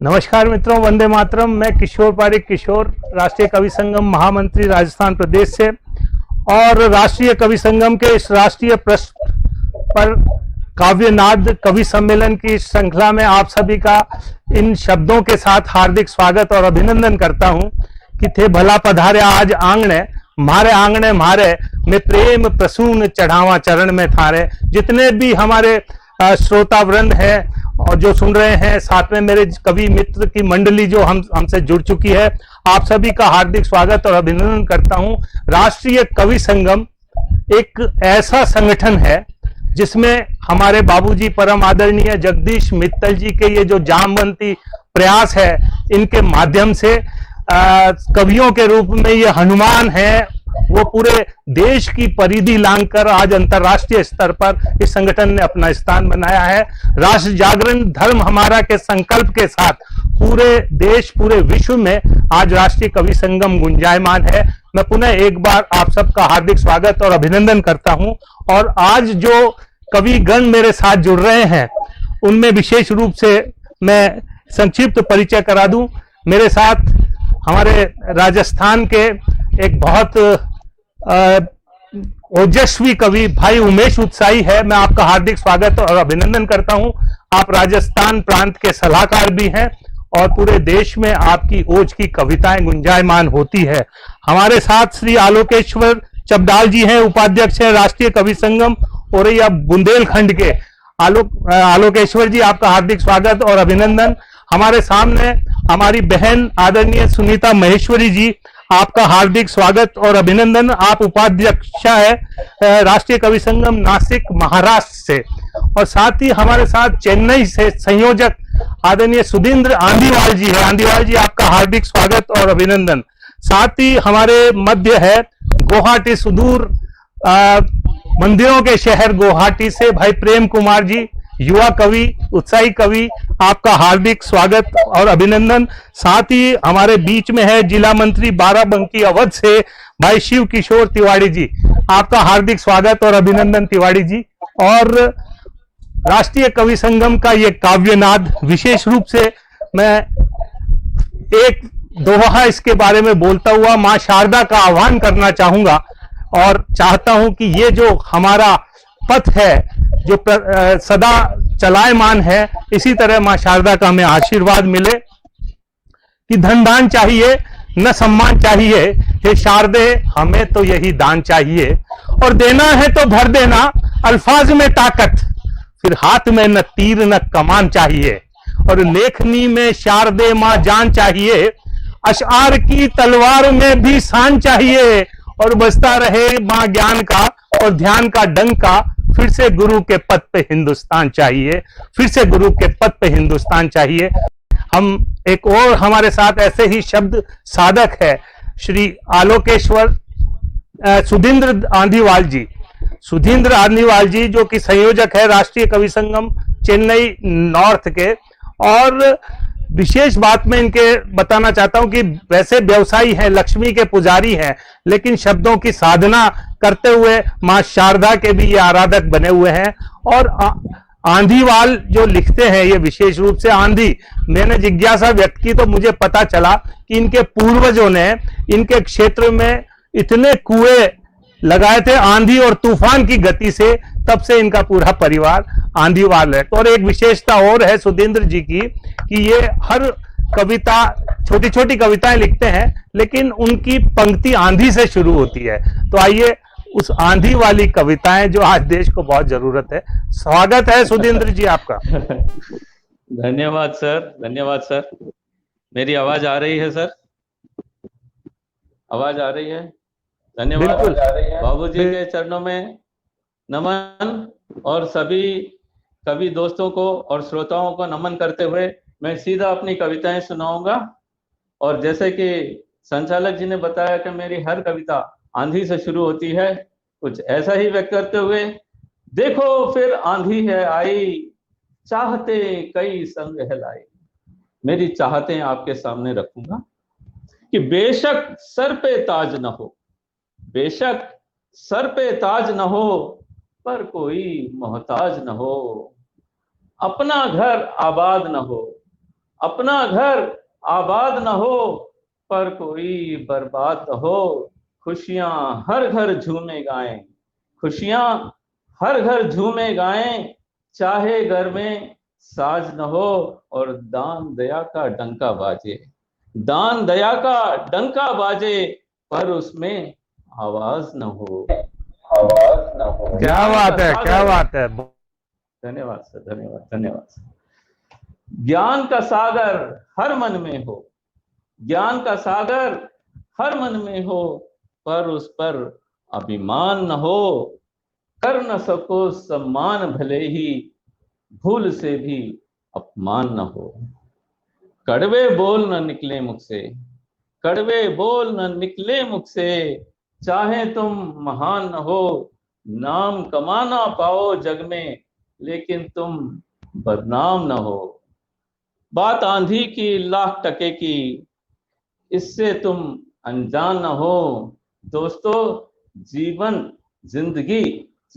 नमस्कार मित्रों, वंदे मातरम। मैं किशोर पारिक किशोर, राष्ट्रीय कवि संगम महामंत्री राजस्थान प्रदेश से, और राष्ट्रीय कवि संगम के इस राष्ट्रीय पृष्ठ पर काव्यनाद कवि सम्मेलन की श्रृंखला में आप सभी का इन शब्दों के साथ हार्दिक स्वागत और अभिनंदन करता हूं कि थे भला पधारे आज आंगणे मारे में प्रेम प्रसून चढ़ावा चरण में थारे। जितने भी हमारे श्रोता वृंद हैं और जो सुन रहे हैं, साथ में मेरे कवि मित्र की मंडली जो हमसे जुड़ चुकी है, आप सभी का हार्दिक स्वागत और अभिनंदन करता हूं। राष्ट्रीय कवि संगम एक ऐसा संगठन है जिसमें हमारे बाबूजी परम आदरणीय जगदीश मित्तल जी के ये जो जामवंती प्रयास है, इनके माध्यम से कवियों के रूप में ये हनुमान है, वो पूरे देश की परिधि लांघकर आज अंतर्राष्ट्रीय स्तर पर इस संगठन ने अपना स्थान बनाया है। राष्ट्र जागरण धर्म हमारा के संकल्प के साथ पूरे देश, पूरे विश्व में आज राष्ट्रीय कवि संगम गुंजायमान है। मैं पुनः एक बार आप सबका हार्दिक स्वागत और अभिनंदन करता हूं। और आज जो कवि गण मेरे साथ जुड़ रहे हैं, उनमें विशेष रूप से मैं संक्षिप्त परिचय करा दूं। मेरे साथ हमारे राजस्थान के एक बहुत ओजस्वी कवि भाई उमेश उत्साही है। मैं आपका हार्दिक स्वागत और अभिनंदन करता हूं। आप राजस्थान प्रांत के सलाहकार भी हैं और पूरे देश में आपकी ओज की कविताएं गुंजायमान होती है। हमारे साथ श्री आलोकेश्वर चबडाल जी हैं, उपाध्यक्ष हैं राष्ट्रीय कवि संगम औरैया बुंदेलखंड के। आलोकेश्वर जी, आपका हार्दिक स्वागत और अभिनंदन। हमारे सामने हमारी बहन आदरणीय सुनीता महेश्वरी जी, आपका हार्दिक स्वागत और अभिनंदन। आप उपाध्यक्षा है राष्ट्रीय कवि संगम नासिक महाराष्ट्र से। और साथ ही हमारे साथ चेन्नई से संयोजक आदरणीय सुधींद्र आंधीवाल जी है। आंधीवाल जी, आपका हार्दिक स्वागत और अभिनंदन। साथ ही हमारे मध्य है गुवाहाटी, सुदूर मंदिरों के शहर गुवाहाटी से भाई प्रेम कुमार जी, युवा कवि, उत्साही कवि, आपका हार्दिक स्वागत और अभिनंदन। साथ ही हमारे बीच में है जिला मंत्री बाराबंकी अवध से भाई शिव किशोर तिवारी जी, आपका हार्दिक स्वागत और अभिनंदन तिवारी जी। और राष्ट्रीय कवि संगम का ये काव्यनाद, विशेष रूप से मैं एक दोहा इसके बारे में बोलता हुआ मां शारदा का आह्वान करना चाहूंगा और चाहता हूं कि ये जो हमारा पथ है, जो सदा चलायमान है, इसी तरह मां शारदा का हमें आशीर्वाद मिले कि धन दान चाहिए न सम्मान चाहिए, हे शारदे हमें तो यही दान चाहिए। और देना है तो भर देना अल्फाज में ताकत, फिर हाथ में न तीर न कमान चाहिए। और लेखनी में शारदे मां जान चाहिए, अशआर की तलवार में भी शान चाहिए। और बजता रहे मां ज्ञान का और ध्यान का डंका, फिर से गुरु के पद पे हिंदुस्तान चाहिए, फिर से गुरु के पद पे हिंदुस्तान चाहिए। हम एक और हमारे साथ ऐसे ही शब्द साधक है श्री आलोकेश्वर सुधींद्र आंधीवाल जी। सुधींद्र आंधीवाल जी जो कि संयोजक है राष्ट्रीय कवि संगम चेन्नई नॉर्थ के। और विशेष बात मैं इनके बताना चाहता हूं कि वैसे व्यवसायी हैं, लक्ष्मी के पुजारी हैं, लेकिन शब्दों की साधना करते हुए मां शारदा के भी ये आराधक बने हुए हैं। और आंधीवाल जो लिखते हैं, ये विशेष रूप से आंधी, मैंने जिज्ञासा व्यक्त की तो मुझे पता चला कि इनके पूर्वजों ने इनके क्षेत्र में इतने कुएं लगाए थे आंधी और तूफान की गति से, तब से इनका पूरा परिवार आंधीवाल है। और एक विशेषता और है सुधींद्र जी की कि ये हर कविता, छोटी छोटी कविताएं लिखते हैं, लेकिन उनकी पंक्ति आंधी से शुरू होती है। तो आइए उस आंधी वाली कविताएं जो आज देश को बहुत जरूरत है। स्वागत है सुधींद्र जी आपका। धन्यवाद सर, धन्यवाद सर। मेरी आवाज आ रही है सर? आवाज आ रही है? धन्यवाद। बाबूजी के चरणों में नमन, और सभी कवि दोस्तों को और श्रोताओं को नमन करते हुए मैं सीधा अपनी कविताएं सुनाऊंगा। और जैसे कि संचालक जी ने बताया कि मेरी हर कविता आंधी से शुरू होती है, कुछ ऐसा ही व्यक्त करते हुए, देखो फिर आंधी है आई, चाहते कई संग है लाई। मेरी चाहते आपके सामने रखूंगा कि बेशक सर पे ताज न हो, बेशक सर पे ताज न हो, पर कोई मोहताज न हो। अपना घर आबाद न हो, अपना घर आबाद न हो पर कोई बर्बाद न हो। खुशियां हर घर झूमे गाएं, खुशियां हर घर झूमे गाएं, चाहे घर में साज न हो और दान दया का डंका बाजे। दान दया का डंका बाजे पर उसमें आवाज न हो, आवाज न हो। क्या बात है, क्या बात है। धन्यवाद सर, धन्यवाद, धन्यवाद सर। ज्ञान का सागर हर मन में हो, ज्ञान का सागर हर मन में हो, पर उस पर अभिमान न हो। कर न सको सम्मान भले ही भूल से भी अपमान न हो। कड़वे बोल न निकले मुख से, कड़वे बोल न निकले मुख से, चाहे तुम महान न हो। नाम कमाना पाओ जग में लेकिन तुम बदनाम न हो। बात आंधी की लाख टके की, इससे तुम अनजान न हो। दोस्तों, जीवन, जिंदगी,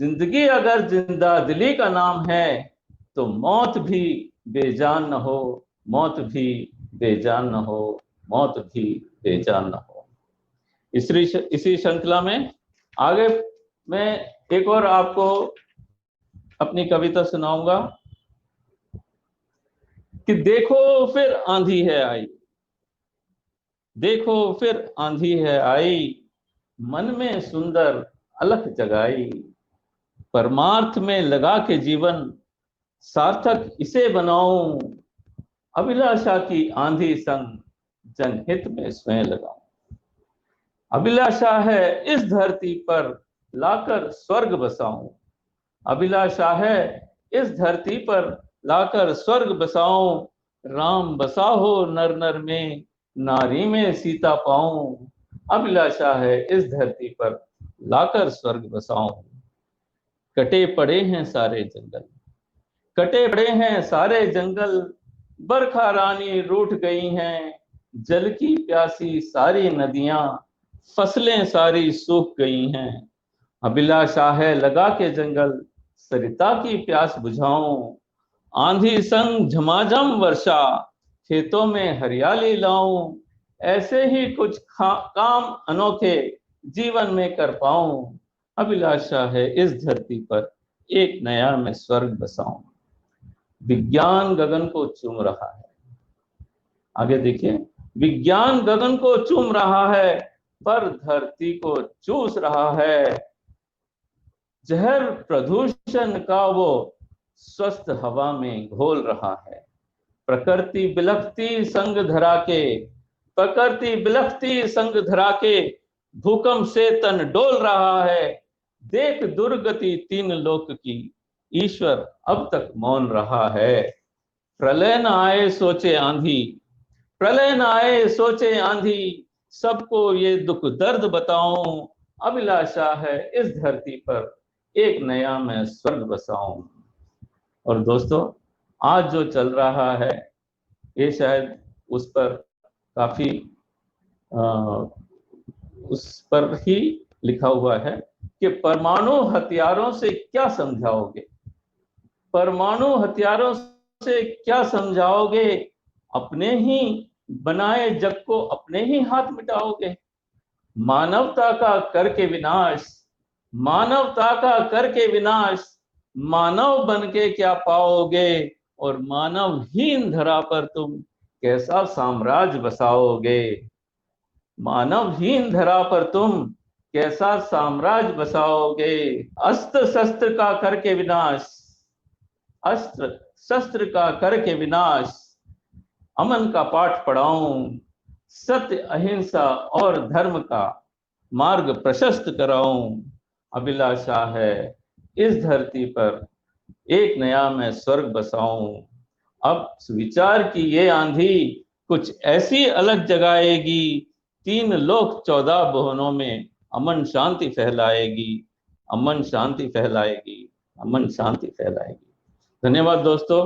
जिंदगी अगर जिंदा दिली का नाम है तो मौत भी बेजान न हो, मौत भी बेजान न हो, मौत भी बेजान न हो। इसी श्रृंखला में आगे मैं एक और आपको अपनी कविता सुनाऊंगा कि देखो फिर आंधी है आई, देखो फिर आंधी है आई, मन में सुंदर अलख जगाई। परमार्थ में लगा के जीवन सार्थक इसे बनाऊं, अभिलाषा की आंधी संग जनहित में स्वयं लगाऊं। अभिलाषा है इस धरती पर लाकर स्वर्ग बसाऊं, अभिलाषा है इस धरती पर लाकर स्वर्ग बसाऊं। राम बसा हो नर नर में, नारी में सीता पाऊं। अभिलाषा है इस धरती पर लाकर स्वर्ग बसाऊं। कटे पड़े हैं सारे जंगल, कटे पड़े हैं सारे जंगल, बरखा रानी रूठ गई हैं। जल की प्यासी सारी नदियां, फसलें सारी सूख गई हैं। अभिलाषा है लगा के जंगल, सरिता की प्यास बुझाऊं। आंधी संग झमाझम वर्षा, खेतों में हरियाली लाऊं। ऐसे ही कुछ काम अनोखे जीवन में कर पाऊं। अभिलाषा है इस धरती पर एक नया मैं स्वर्ग बसाऊं। विज्ञान गगन को चूम रहा है, आगे देखिए, विज्ञान गगन को चूम रहा है पर धरती को चूस रहा है। जहर प्रदूषण का वो स्वस्थ हवा में घोल रहा है। प्रकृति बिलखती संग धरा के, प्रकृति बिलखती संग धरा के, भूकंप से तन डोल रहा है। देख दुर्गति तीन लोक की, ईश्वर अब तक मौन रहा है। प्रलय न आए सोचे आंधी, प्रलय न आए सोचे आंधी, सबको ये दुख दर्द बताऊं। अभिलाषा है इस धरती पर एक नया मैं स्वर्ग बसाऊं। और दोस्तों, आज जो चल रहा है ये शायद उस पर काफी उस पर ही लिखा हुआ है कि परमाणु हथियारों से क्या समझाओगे, परमाणु हथियारों से क्या समझाओगे, अपने ही बनाए जग को अपने ही हाथ मिटाओगे। मानवता का करके विनाश, मानवता का करके विनाश, मानव बन के क्या पाओगे। और मानवहीन धरा पर तुम कैसा साम्राज्य बसाओगे। मानवहीन धरा पर तुम कैसा साम्राज्य बसाओगे। अस्त्र शस्त्र का करके विनाश, अस्त्र शस्त्र का करके विनाश, अमन का पाठ पढ़ाऊं। सत्य अहिंसा और धर्म का मार्ग प्रशस्त कराऊं। अभिलाषा है इस धरती पर एक नया मैं स्वर्ग बसाऊं। अब विचार की ये आंधी कुछ ऐसी अलग जगाएगी, 3 लोक 14 भुवनों में अमन शांति फैलाएगी, अमन शांति फैलाएगी, अमन शांति फैलाएगी। धन्यवाद दोस्तों।